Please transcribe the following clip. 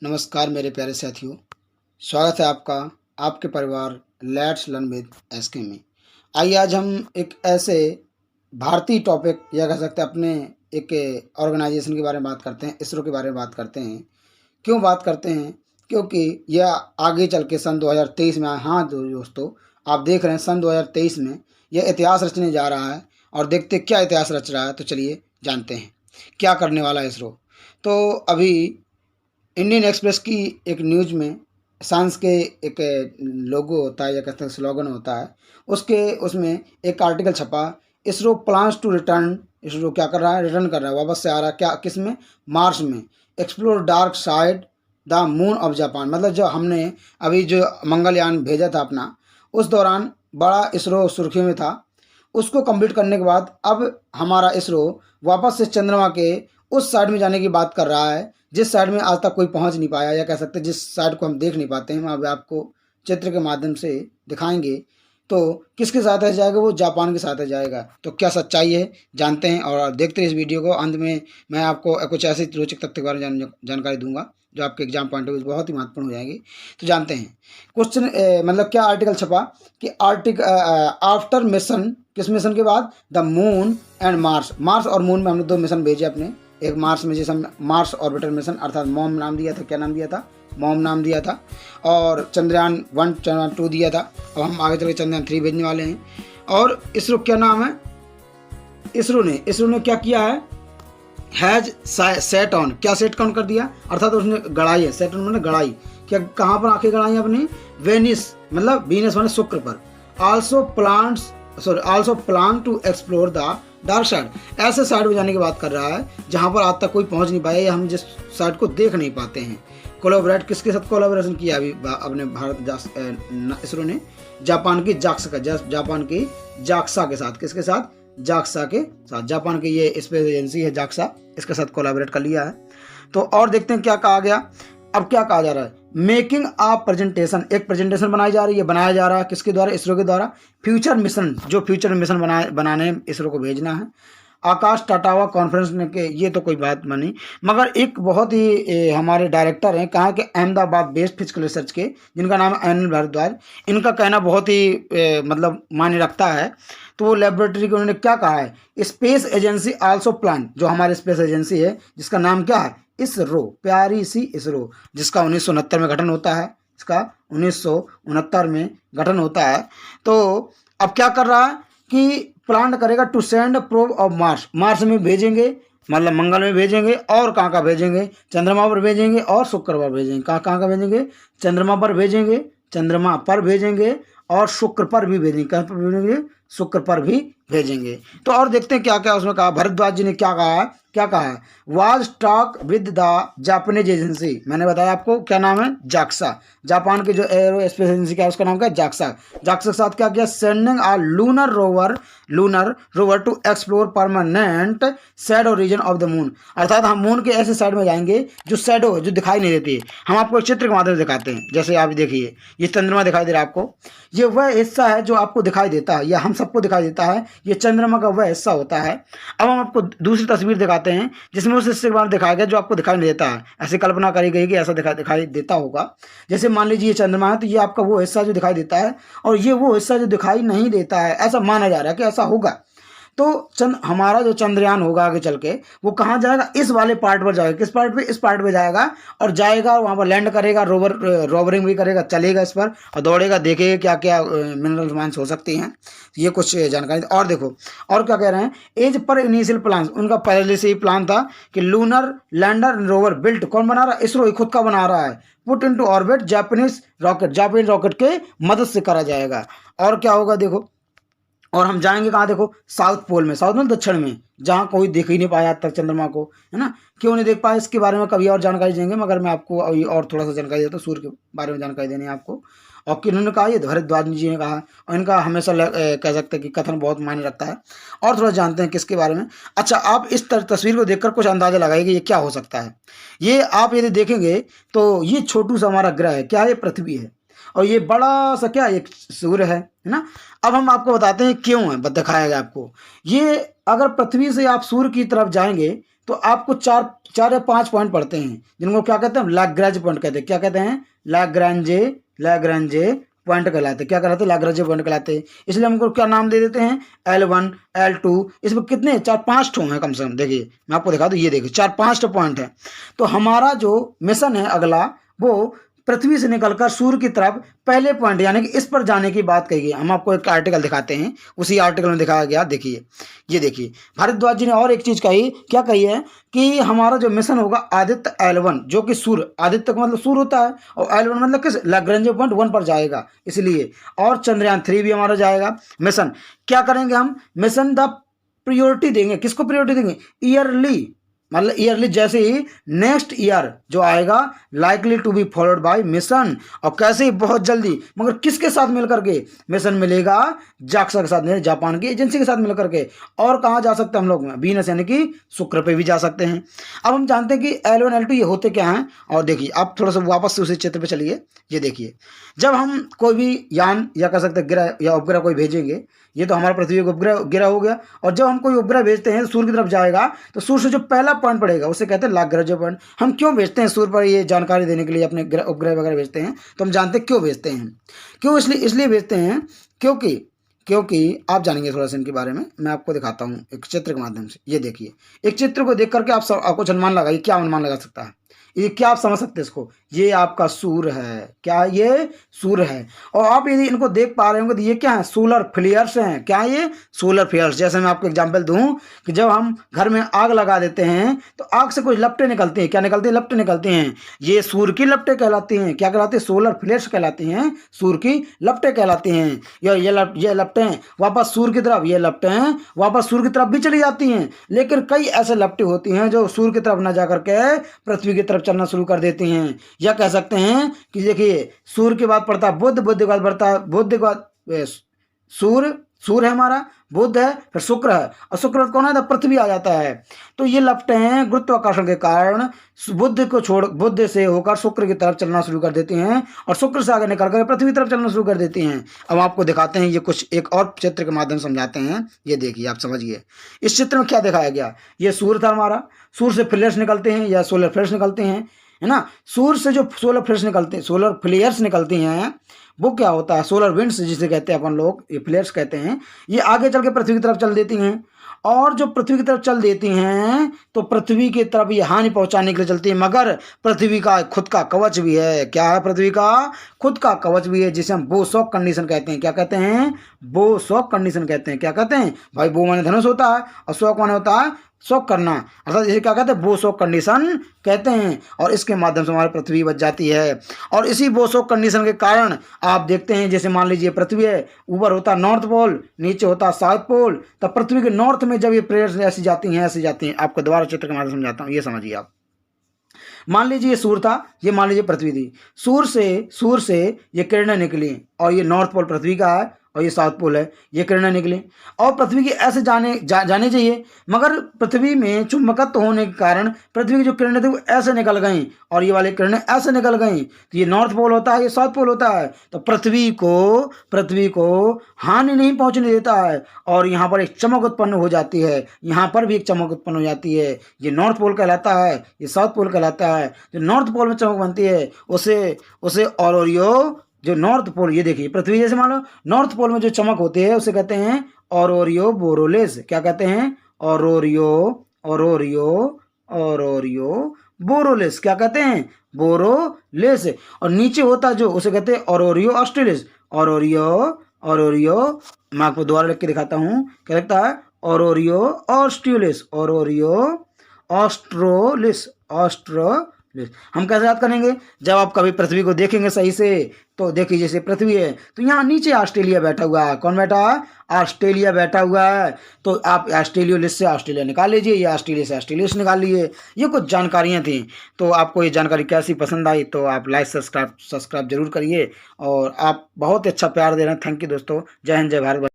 नमस्कार मेरे प्यारे साथियों, स्वागत है आपका आपके परिवार लेट्स लर्न विद एसके में। आइए आज हम एक ऐसे भारतीय टॉपिक या कह सकते हैं अपने एक ऑर्गेनाइजेशन के बारे में बात करते हैं, इसरो के बारे में बात करते हैं। क्यों बात करते हैं? क्योंकि यह आगे चल के सन 2023 में हाँ दोस्तों, आप देख रहे हैं सन 2023 में यह इतिहास रचने जा रहा है और देखते क्या इतिहास रच रहा है। तो चलिए जानते हैं क्या करने वाला है इसरो। तो अभी इंडियन एक्सप्रेस की एक न्यूज़ में साइंस के एक लोगो होता है या कहते हैं स्लोगन होता है, उसमें एक आर्टिकल छपा, ISRO plans to return. ISRO क्या कर रहा है? रिटर्न कर रहा है, वापस से आ रहा है। क्या किस में? मार्स में। Explore dark side the moon of Japan. मतलब जो हमने अभी जो मंगलयान भेजा था अपना, उस दौरान बड़ा इसरो सुर्खियों में था। उसको कंप्लीट करने के बाद अब हमारा इसरो वापस से चंद्रमा के उस साइड में जाने की बात कर रहा है जिस साइड में आज तक कोई पहुंच नहीं पाया, या कह सकते हैं जिस साइड को हम देख नहीं पाते हैं। हम अभी आपको चित्र के माध्यम से दिखाएंगे। तो किसके साथ है जाएगा? वो जापान के साथ है जाएगा। तो क्या सच्चाई है जानते हैं और देखते हैं इस वीडियो को। अंत में मैं आपको कुछ ऐसे रोचक तथ्य के बारे में जानकारी दूंगा जो आपके एग्जाम पॉइंट ऑफ व्यू बहुत ही महत्वपूर्ण हो जाएंगी। तो जानते हैं क्वेश्चन, मतलब क्या आर्टिकल छपा कि आफ्टर मिशन, किस मिशन के बाद? The moon and Mars. Mars और मून में हमने 2 मिशन भेजे अपने। एक मार्स में जिसे हम मार्स ऑर्बिटर मिशन अर्थात मॉम नाम दिया था। क्या नाम दिया था? मॉम नाम दिया था। और चंद्रयान 1 चंद्रयान 2 दिया था। अब हम आगे चल के चंद्रयान 3 भेजने वाले हैं। और इसरो क्या नाम है? इसरो ने क्या किया है? Has set on. क्या सेट ऑन कर दिया? अर्थात उसने गड़ाई है। सेट ऑन मैंने गड़ाई। क्या कहाँ पर आंखें गड़ाई अपनी? वेनिस, मतलब वीनस माने शुक्र पर। Also plan to explore the dark side. ऐसे साइड में जाने की बात कर रहा है जहां पर आज तक कोई पहुंच नहीं पाया या हम जिस साइड को देख नहीं पाते हैं। कोलैबोरेट किसके साथ कोलैबोरेशन किया अभी अपने इसरो ने? जापान की जाक्सा के साथ। किसके साथ? जाक्सा के साथ। जापान की ये स्पेस एजेंसी है जाक्सा, इसके साथ कोलैबोरेट कर लिया है। तो और देखते हैं क्या कहा गया। अब क्या कहा जा रहा है? Making a presentation. एक प्रेजेंटेशन बनाई जा रही है। बनाया जा रहा है किसके द्वारा? इसरो के द्वारा। फ्यूचर मिशन, जो फ्यूचर मिशन बनाने इसरो को भेजना है। आकाश टाटावा कॉन्फ्रेंस में के ये तो कोई बात बनी, मगर एक बहुत ही हमारे डायरेक्टर हैं कहाँ के? अहमदाबाद बेस्ड फिजिकल रिसर्च के, जिनका नाम है अनिल भारद्वाज। इनका कहना बहुत ही मतलब मायने रखता है। तो वो लेबोरेटरी के उन्होंने क्या कहा है? स्पेस एजेंसी आल्सो प्लान, जो हमारी स्पेस एजेंसी है जिसका नाम क्या है? इसरो, प्यारी सी इसरो, जिसका 1969 में गठन होता है। इसका 1969 में गठन होता है। तो अब क्या कर रहा है कि प्लान करेगा to send probe of Mars. Mars में भेजेंगे, मतलब मंगल में भेजेंगे। और कहाँ का भेजेंगे? चंद्रमा पर भेजेंगे और शुक्र पर भेजेंगे। कहाँ कहाँ का भेजेंगे? चंद्रमा पर भेजेंगे, चंद्रमा पर भेजेंगे और शुक्र पर भी भेजेंगे। कहाँ पर भेजेंगे? शुक्र पर भी भेजेंगे। तो और देखते हैं क्या क्या उसमें कहा। भरद्वाज जी ने क्या कहा है? क्या कहा है? Was talk with the Japanese agency. मैंने बताया आपको क्या नाम है? जाक्सा। जापान की जो एरो स्पेस एजेंसी क्या है उसका नाम क्या है? जाक्सा। जाक्सा के साथ क्या किया? Sending a lunar rover to explore permanent shadow region of the moon. अर्थात हम मून के ऐसे साइड में जाएंगे जो शैडो है, जो दिखाई नहीं देती है। हम आपको एक चित्र के माध्यम से दिखाते हैं। जैसे आप देखिए, ये चंद्रमा दिखाई दे रहा है आपको। ये वह हिस्सा है जो आपको दिखाई देता है या हम सबको दिखाई देता है। ये चंद्रमा का वह हिस्सा होता है। अब हम आपको दूसरी तस्वीर दिखाते हैं जिसमें उस हिस्से के बारे में दिखाया गया जो आपको दिखाई नहीं देता है। ऐसी कल्पना करी गई कि ऐसा दिखाई देता होगा। जैसे मान लीजिए ये चंद्रमा है, तो ये आपका वो हिस्सा जो दिखाई देता है और ये वो हिस्सा जो दिखाई नहीं देता है। ऐसा माना जा रहा है कि ऐसा होगा। तो हमारा जो चंद्रयान होगा आगे चल के वो कहाँ जाएगा? इस वाले पार्ट पर जाएगा। किस पार्ट पे? इस पार्ट पे जाएगा और जाएगा वहाँ पर लैंड करेगा। रोवरिंग भी करेगा, चलेगा इस पर और दौड़ेगा, देखेगा क्या क्या मिनरल माइंस हो सकती हैं। ये कुछ जानकारी। और देखो और क्या कह रहे हैं। एज पर इनिशियल प्लान, उनका पहले से ही प्लान था कि लूनर लैंडर रोवर बिल्ट कौन बना रहा है? इसरो ही खुद का बना रहा है। Put into orbit Japanese rocket के मदद से करा जाएगा। और क्या होगा देखो। और हम जाएंगे कहाँ? देखो साउथ पोल में, साउथ में दक्षिण में, जहाँ कोई देख ही नहीं पाया आज तक चंद्रमा को, है ना। क्यों नहीं देख पाया इसके बारे में कभी और जानकारी देंगे, मगर मैं आपको अभी और थोड़ा सा जानकारी देता हूँ। सूर्य के बारे में जानकारी देनी है आपको। और किन्होंने कहा? ये भरद्वाज जी ने कहा। और इनका हमेशा कह सकते हैं कि कथन बहुत मायने रखता है। और थोड़ा जानते हैं किसके बारे में। अच्छा, आप इस तस्वीर को देखकर कुछ अंदाजा लगाइए कि ये क्या हो सकता है। ये आप यदि देखेंगे तो ये छोटू सा हमारा ग्रह है। क्या है? पृथ्वी है। और ये बड़ा सा क्या एक सूर्य है ना। अब हम आपको बताते हैं क्यों है, दिखाएगा आपको। ये अगर पृथ्वी से आप सूर्य की तरफ जाएंगे तो आपको चार या 5 पॉइंट पड़ते हैं, जिनको क्या कहते हैं, लैग्रेंज पॉइंट कहते हैं। क्या कहते हैं, लैग्रेंजे पॉइंट कहलाते हैं। क्या कहलाते हैं, लैग्रेंज पॉइंट कहलाते हैं। इसलिए हमको क्या नाम दे देते हैं, L1 L2। इसमें कितने 4-5 ठो हैं कम से कम। देखिए मैं आपको दिखा दूं, ये देखिए 4-5 पॉइंट है। तो हमारा जो मिशन है अगला, वो पृथ्वी से निकलकर सूर्य की तरफ पहले पॉइंट यानी कि इस पर जाने की बात कही गई। हम आपको एक आर्टिकल दिखाते हैं, उसी आर्टिकल में दिखाया गया। देखिए ये देखिए, भारद्वाज जी ने और एक चीज कही, क्या कही है कि हमारा जो मिशन होगा आदित्य L1, जो कि सूर्य, आदित्य का मतलब सूर्य होता है, और L1 मतलब किस, लैग्रेंज पॉइंट 1 पर जाएगा इसलिए। और चंद्रयान 3 भी हमारा जाएगा। मिशन क्या करेंगे हम, मिशन द प्रियोरिटी देंगे। किसको प्रियोरिटी देंगे, ईयरली, मतलब ईयरली, जैसे ही नेक्स्ट ईयर जो आएगा, likely to be followed by mission. और कैसे ही, बहुत जल्दी, मगर किसके साथ मिलकर के मिशन मिलेगा, जाक्सा के साथ, जापान की एजेंसी के साथ मिलकर के। और कहाँ जा सकते हैं हम लोग, वीनस यानी कि शुक्र पे भी जा सकते हैं। अब हम जानते हैं कि L1 L2 ये होते क्या हैं। और देखिए आप थोड़ा सा वापस से उसी चित्र पे चलिए। ये देखिए, जब हम कोई भी यान या कह सकते ग्रह या उपग्रह कोई भेजेंगे, ये तो हमारा पृथ्वी का उपग्रह गिरा हो गया, और जब हम कोई उपग्रह भेजते हैं सूर्य की तरफ जाएगा, तो सूर्य से जो पहला पॉइंट पड़ेगा उसे कहते हैं लैग्रेंज पॉइंट। हम क्यों भेजते हैं सूर्य पर, ये जानकारी देने के लिए अपने उपग्रह वगैरह भेजते हैं, तो हम जानते हैं क्यों भेजते हैं। क्यों, इसलिए भेजते हैं क्योंकि आप जानेंगे थोड़ा सा इनके बारे में। मैं आपको दिखाता हूँ एक चित्र के माध्यम से। ये देखिए, एक चित्र को देख करके आपको अनुमान लगाइए, क्या अनुमान लगा सकता है, ये क्या आप समझ सकते हैं इसको। ये आपका सूर्य है, क्या ये सूर्य है। और आप यदि इनको देख पा रहे होंगे तो ये क्या है, सोलर फ्लेयर्स हैं। क्या ये, सोलर फ्लेयर्स। जैसे मैं आपको एग्जांपल दूं कि जब हम घर में आग लगा देते हैं तो आग से कुछ लपटें निकलती हैं। क्या निकलती हैं, लपटें निकलती हैं। ये सूर्य की लपटें कहलाती हैं। क्या कहलाती है, सोलर फ्लेयर्स कहलाती हैं, सूर्य की लपटें कहलाती हैं। ये लपटें वापस सूर्य की तरफ, ये लपटें वापस सूर्य की तरफ भी चली जाती हैं। लेकिन कई ऐसे लपटें होती हैं जो सूर्य की तरफ न जाकर के पृथ्वी की तरफ चलना शुरू कर देती हैं। या कह सकते हैं कि देखिए, सूर्य के बाद पड़ता है बुध, बुध के बाद पड़ता है, बुध के बाद सूर्य है हमारा, बुध है, फिर शुक्र है, और शुक्र कौन है, तो पृथ्वी आ जाता है। तो ये लपटें गुरुत्वाकर्षण के कारण बुध से होकर शुक्र की तरफ चलना शुरू कर देती हैं, और शुक्र से आगे निकल कर पृथ्वी की तरफ चलना शुरू कर देती हैं। अब आपको दिखाते हैं, ये कुछ एक और चित्र के माध्यम से समझाते हैं। ये देखिए, आप समझिए इस चित्र में क्या दिखाया गया। ये सूर्य था हमारा, सूर्य से फ्लेयर्स निकलते हैं या सोलर फ्लेयर्स निकलते हैं, है ना। सूर्य से जो सोलर फ्लेयर्स निकलती हैं, वो क्या होता है, सोलर विंड्स जिसे कहते हैं अपन लोग, ये फ्लेयर्स कहते हैं। ये आगे चल के पृथ्वी की तरफ चल देती हैं, और जो पृथ्वी की तरफ चल देती हैं तो पृथ्वी की तरफ ये हानि पहुंचाने के लिए चलती है। मगर पृथ्वी का खुद का कवच भी है। क्या है, पृथ्वी का खुद का कवच भी है, जिसे हम बोसॉक कंडीशन कहते हैं। क्या कहते हैं, बोसॉक कंडीशन कहते हैं। क्या कहते हैं भाई, बो माने धनुष होता है और शॉक माने होता है शॉक करना, अर्थात इसे क्या कहते हैं, बोसॉक कंडीशन कहते हैं। और इसके माध्यम से हमारी पृथ्वी बच जाती है। और इसी बोसॉक कंडीशन के कारण आप देखते हैं, जैसे मान लीजिए पृथ्वी है, ऊपर होता है नॉर्थ पोल, नीचे होता है साउथ पोल। तब पृथ्वी के नॉर्थ में जब ये प्लेट्स ऐसी जाती हैं, आपको दोबारा चित्र के माध्यम से समझाता हूँ, ये समझिए आप। मान लीजिए ये सूर्य था, ये मान लीजिए पृथ्वी थी। सूर्य से ये किरणें निकली, और ये नॉर्थ पोल पृथ्वी का है और ये साउथ पोल है, ये किरणें निकली। और पृथ्वी की ऐसे जाने चाहिए, मगर पृथ्वी में चुंबकत्व होने के कारण पृथ्वी की जो किरणें थी वो ऐसे निकल गई, और ये वाली किरणें ऐसे निकल गई। तो ये नॉर्थ पोल होता है, ये साउथ पोल होता है। तो पृथ्वी को हानि नहीं पहुंचने देता है, और यहाँ पर एक चमक उत्पन्न हो जाती है। यहाँ पर भी एक चमक उत्पन्न हो जाती है। ये नॉर्थ पोल कहलाता है, ये साउथ पोल कहलाता है। जो नॉर्थ पोल में चमक बनती है उसे ऑरोरियो, जो नॉर्थ पोल, ये देखिए पृथ्वी जैसे मान लो, नॉर्थ पोल में जो चमक होती है उसे कहते हैं ऑरोरियो बोरोलेस। क्या कहते हैं, ऑरोरियो बोरोलेस। क्या कहते हैं, बोरोलेस। और नीचे होता जो, उसे कहते हैं ऑरोरियो ऑस्ट्रेलिस। ऑरोरियो मैं आपको दोबारा लिख के दिखाता हूँ, क्या लगता है, ऑरोरियो ऑस्ट्रेलिस, हम कैसे याद करेंगे, जब आप कभी पृथ्वी को देखेंगे सही से, तो देखिए जैसे पृथ्वी है, तो यहाँ नीचे ऑस्ट्रेलिया बैठा हुआ है। कौन बैठा है, ऑस्ट्रेलिया बैठा हुआ है। तो आप ऑस्ट्रेलियोलिस से ऑस्ट्रेलिया निकाल लीजिए, या ऑस्ट्रेलिया से ऑस्ट्रेलिया निकाल लीजिए। ये कुछ जानकारियाँ थी। तो आपको ये जानकारी कैसी पसंद आई, तो आप लाइक सब्सक्राइब जरूर करिए। और आप बहुत अच्छा प्यार दे रहे हैं। थैंक यू दोस्तों। जय हिंद, जय भारत।